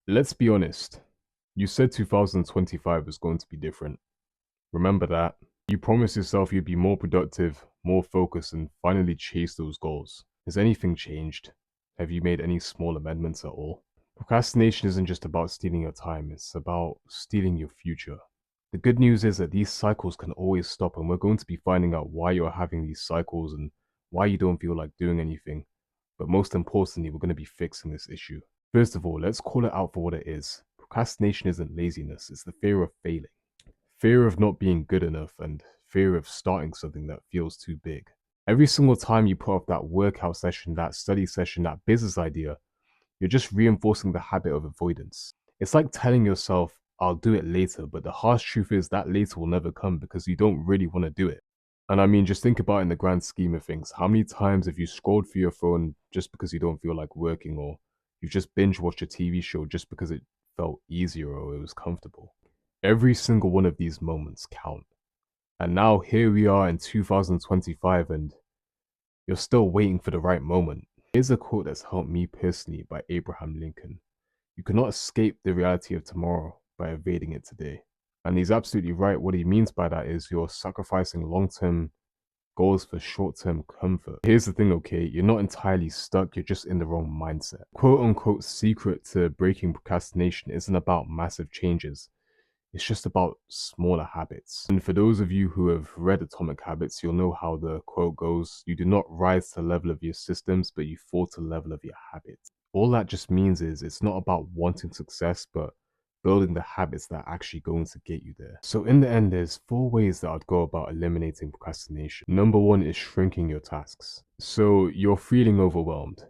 Let's be honest. You said 2025 was going to be different. Remember that. You promised yourself you'd be more productive, more focused, and finally chase those goals. Has anything changed? Have you made any small amendments at all? Procrastination isn't just about stealing your time, it's about stealing your future. The good news is that these cycles can always stop, and we're going to be finding out why you're having these cycles and why you don't feel like doing anything. But most importantly, we're going to be fixing this issue. First of all, let's call it out for what it is. Procrastination isn't laziness, it's the fear of failing, fear of not being good enough, and fear of starting something that feels too big. Every single time you put off that workout session, that study session, that business idea, you're just reinforcing the habit of avoidance. It's like telling yourself, I'll do it later, but the harsh truth is that later will never come because you don't really want to do it. And I mean, just think about it in the grand scheme of things. How many times have you scrolled through your phone just because you don't feel like working, or you've just binge watched a TV show just because it felt easier or it was comfortable? Every single one of these moments count. And now here we are in 2025 and you're still waiting for the right moment. Here's a quote that's helped me personally by Abraham Lincoln. You cannot escape the reality of tomorrow by evading it today. And he's absolutely right. What he means by that is you're sacrificing long-term goals for short-term comfort. Here's the thing, okay? You're not entirely stuck, you're just in the wrong mindset. Quote unquote secret to breaking procrastination isn't about massive changes. It's just about smaller habits. And for those of you who have read Atomic Habits, you'll know how the quote goes, you do not rise to the level of your systems, but you fall to the level of your habits. All that just means is it's not about wanting success, but building the habits that are actually going to get you there. So in the end, there's 4 ways that I'd go about eliminating procrastination. Number 1 is shrinking your tasks. So you're feeling overwhelmed.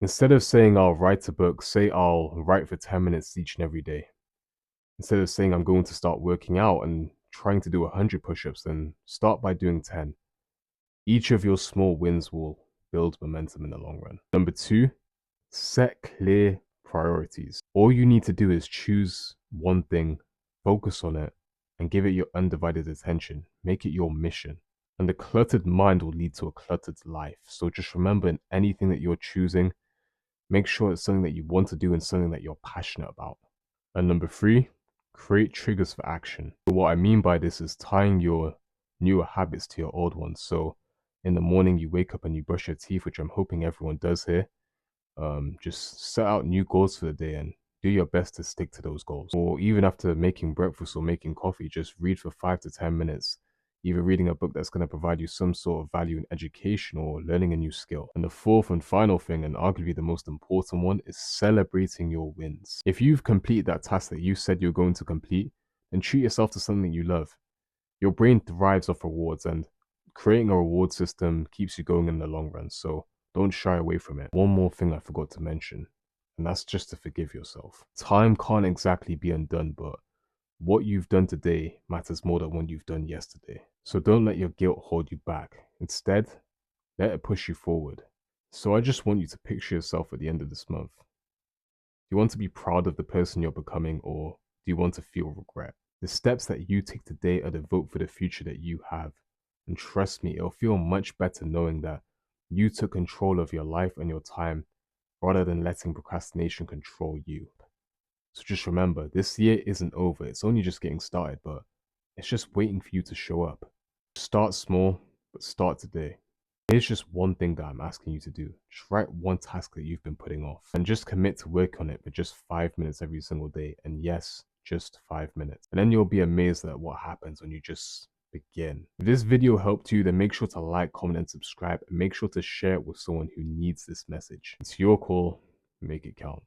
Instead of saying I'll write a book, say I'll write for 10 minutes each and every day. Instead of saying I'm going to start working out and trying to do 100 push-ups, then start by doing 10. Each of your small wins will build momentum in the long run. Number 2, set clear priorities. All you need to do is choose one thing, focus on it, and give it your undivided attention. Make it your mission. And a cluttered mind will lead to a cluttered life. So just remember, in anything that you're choosing, make sure it's something that you want to do and something that you're passionate about. And number 3, create triggers for action. What I mean by this is tying your newer habits to your old ones. So in the morning, you wake up and you brush your teeth, which I'm hoping everyone does here. Just set out new goals for the day and do your best to stick to those goals. Or even after making breakfast or making coffee, just read for 5 to 10 minutes, either reading a book that's going to provide you some sort of value in education or learning a new skill. And the fourth and final thing, and arguably the most important one, is celebrating your wins. If you've completed that task that you said you're going to complete, then treat yourself to something you love. Your brain thrives off rewards, and creating a reward system keeps you going in the long run. So don't shy away from it. One more thing I forgot to mention, and that's just to forgive yourself. Time can't exactly be undone, but what you've done today matters more than what you've done yesterday. So don't let your guilt hold you back. Instead, let it push you forward. So I just want you to picture yourself at the end of this month. Do you want to be proud of the person you're becoming, or do you want to feel regret? The steps that you take today are the vote for the future that you have. And trust me, it'll feel much better knowing that you took control of your life and your time rather than letting procrastination control you. So just remember, this year isn't over. It's only just getting started, but it's just waiting for you to show up. Start small, but start today. Here's just one thing that I'm asking you to do. Just write one task that you've been putting off and just commit to work on it for just 5 minutes every single day. And yes, just 5 minutes. And then you'll be amazed at what happens when you just begin. If this video helped you, then make sure to like, comment, and subscribe. And make sure to share it with someone who needs this message. It's your call. Make it count.